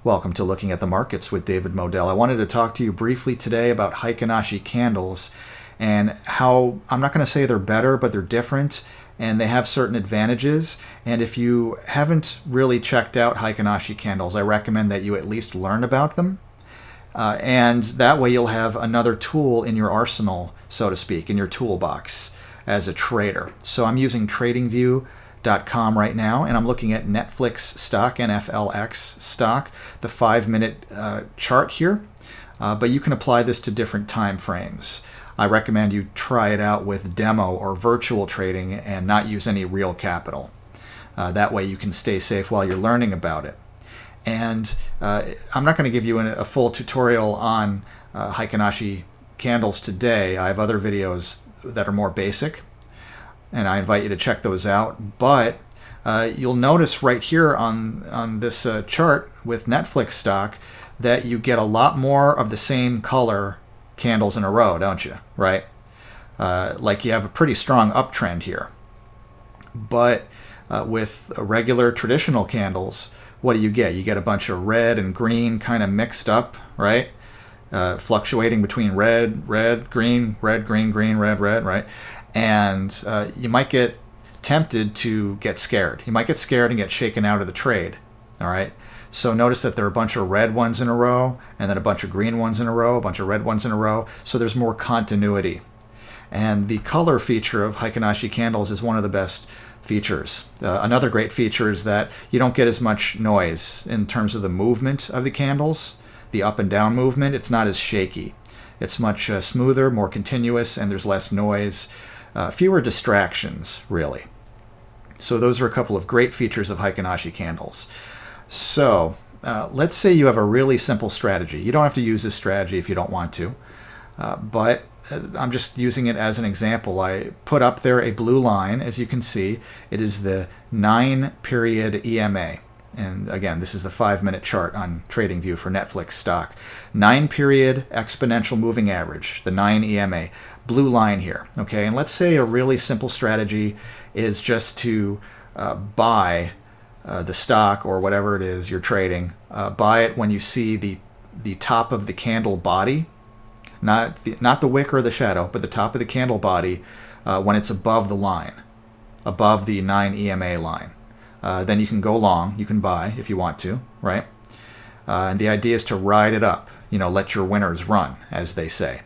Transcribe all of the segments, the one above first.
Welcome to Looking at the Markets with David Modell. I wanted to talk to you briefly today about Heiken Ashi candles and how, I'm not going to say they're better, but they're different and they have certain advantages. And if you haven't really checked out Heiken Ashi candles, I recommend that you at least learn about them. And that way you'll have another tool in your arsenal, so to speak, in your toolbox as a trader. So I'm using TradingView.com right now, and I'm looking at Netflix stock, NFLX stock, the 5-minute chart here. But you can apply this to different time frames. I recommend you try it out with demo or virtual trading and not use any real capital. That way you can stay safe while you're learning about it. And I'm not going to give you a full tutorial on Heiken Ashi candles today. I have other videos that are more basic, and I invite you to check those out. But you'll notice right here on this chart with Netflix stock that you get a lot more of the same color candles in a row, don't you? Right? Like you have a pretty strong uptrend here. But with regular traditional candles, what do you get? You get a bunch of red and green kind of mixed up, right? Fluctuating between red, green, green, red, right? And you might get tempted to get scared. You might get scared and get shaken out of the trade, all right? So notice that there are a bunch of red ones in a row, and then a bunch of green ones in a row, a bunch of red ones in a row. So there's more continuity. And the color feature of Heiken Ashi candles is one of the best features. Another great feature is that you don't get as much noise in terms of the movement of the candles, the up and down movement. It's not as shaky. It's much smoother, more continuous, and there's less noise, fewer distractions, really. So those are a couple of great features of Heiken Ashi candles. So let's say you have a really simple strategy. You don't have to use this strategy if you don't want to, but I'm just using it as an example. I put up there a blue line, as you can see. It is the 9-period EMA. And again, this is the 5-minute chart on TradingView for Netflix stock. 9-period exponential moving average, the 9 EMA. Blue line here, okay? And let's say a really simple strategy is just to buy the stock or whatever it is you're trading. Buy it when you see the top of the candle body, not the wick or the shadow, but the top of the candle body when it's above the line, above the 9 EMA line. Then you can go long, you can buy if you want to, right? And the idea is to ride it up, let your winners run, as they say.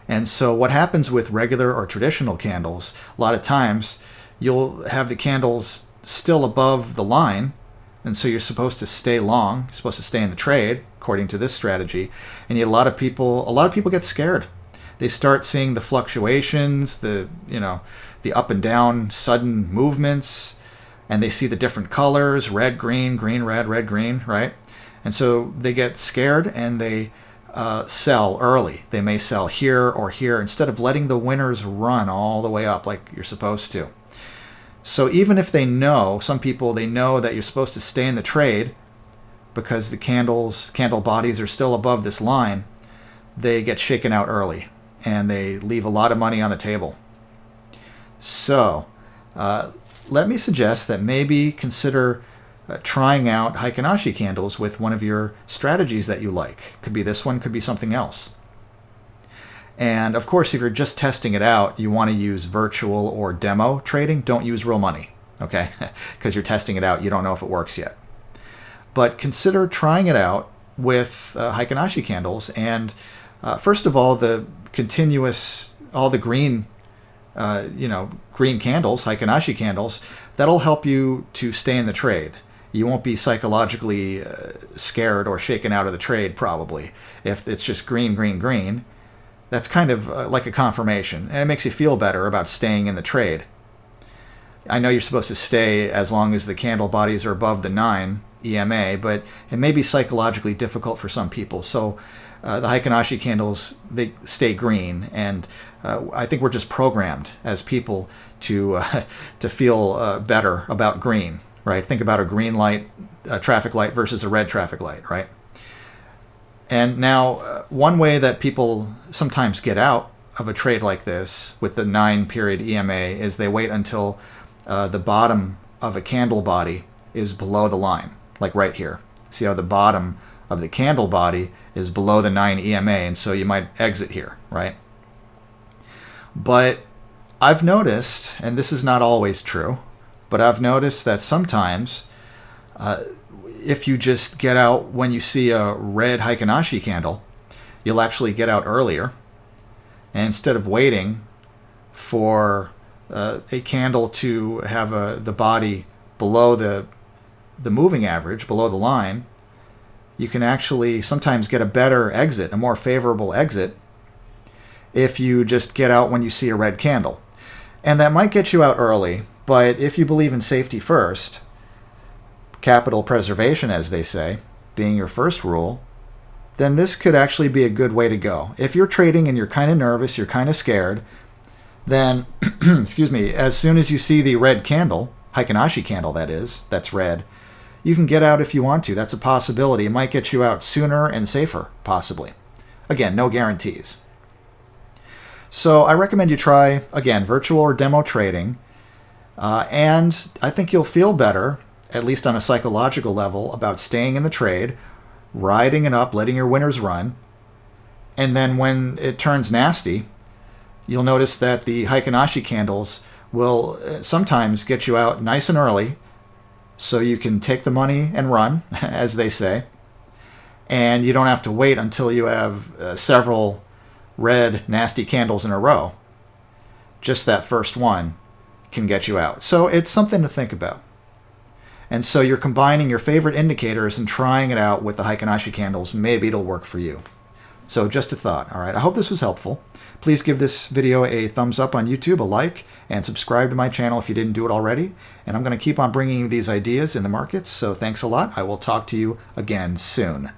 And so what happens with regular or traditional candles, a lot of times you'll have the candles still above the line, and so you're supposed to stay long, you're supposed to stay in the trade, according to this strategy, and yet a lot of people get scared. They start seeing the fluctuations, the up and down sudden movements, and they see the different colors, red, green, red, green, right? And so they get scared and they sell early. They may sell here or here instead of letting the winners run all the way up like you're supposed to. So even if some people know that you're supposed to stay in the trade because the candle bodies are still above this line, they get shaken out early and they leave a lot of money on the table. So let me suggest that maybe consider trying out Heiken Ashi candles with one of your strategies that you like. Could be this one, could be something else. And of course, if you're just testing it out, you want to use virtual or demo trading. Don't use real money, okay? Because you're testing it out. You don't know if it works yet. But consider trying it out with Heiken Ashi candles. And first of all, all the green, green candles, Heiken Ashi candles, that'll help you to stay in the trade. You won't be psychologically scared or shaken out of the trade, probably. If it's just green, green, that's kind of like a confirmation, and it makes you feel better about staying in the trade. I know you're supposed to stay as long as the candle bodies are above the 9 EMA, but it may be psychologically difficult for some people. So the Heiken Ashi candles, they stay green, and I think we're just programmed as people to feel better about green, right? Think about a green light, a traffic light versus a red traffic light, right? And now, one way that people sometimes get out of a trade like this with the 9-period EMA is they wait until the bottom of a candle body is below the line, like right here. See how the bottom of the candle body is below the 9 EMA, and so you might exit here, right? But I've noticed, and this is not always true, but I've noticed that sometimes if you just get out when you see a red Heiken Ashi candle, you'll actually get out earlier. And instead of waiting for a candle to have the body below the moving average, below the line, you can actually sometimes get a better exit, a more favorable exit, if you just get out when you see a red candle. And that might get you out early, but if you believe in safety first, capital preservation, as they say, being your first rule, then this could actually be a good way to go. If you're trading and you're kind of nervous, you're kind of scared, then, excuse me, as soon as you see the red candle, Heiken Ashi candle that is, that's red, you can get out if you want to. That's a possibility. It might get you out sooner and safer, possibly. Again, no guarantees. So I recommend you try, again, virtual or demo trading, and I think you'll feel better, at least on a psychological level, about staying in the trade, riding it up, letting your winners run, and then when it turns nasty, you'll notice that the Heiken Ashi candles will sometimes get you out nice and early, so you can take the money and run, as they say, and you don't have to wait until you have several red nasty candles in a row. Just that first one can get you out. So it's something to think about. And so you're combining your favorite indicators and trying it out with the Heiken Ashi candles. Maybe it'll work for you. So just a thought. All right. I hope this was helpful. Please give this video a thumbs up on YouTube, a like, and subscribe to my channel if you didn't do it already. And I'm going to keep on bringing you these ideas in the markets. So thanks a lot. I will talk to you again soon.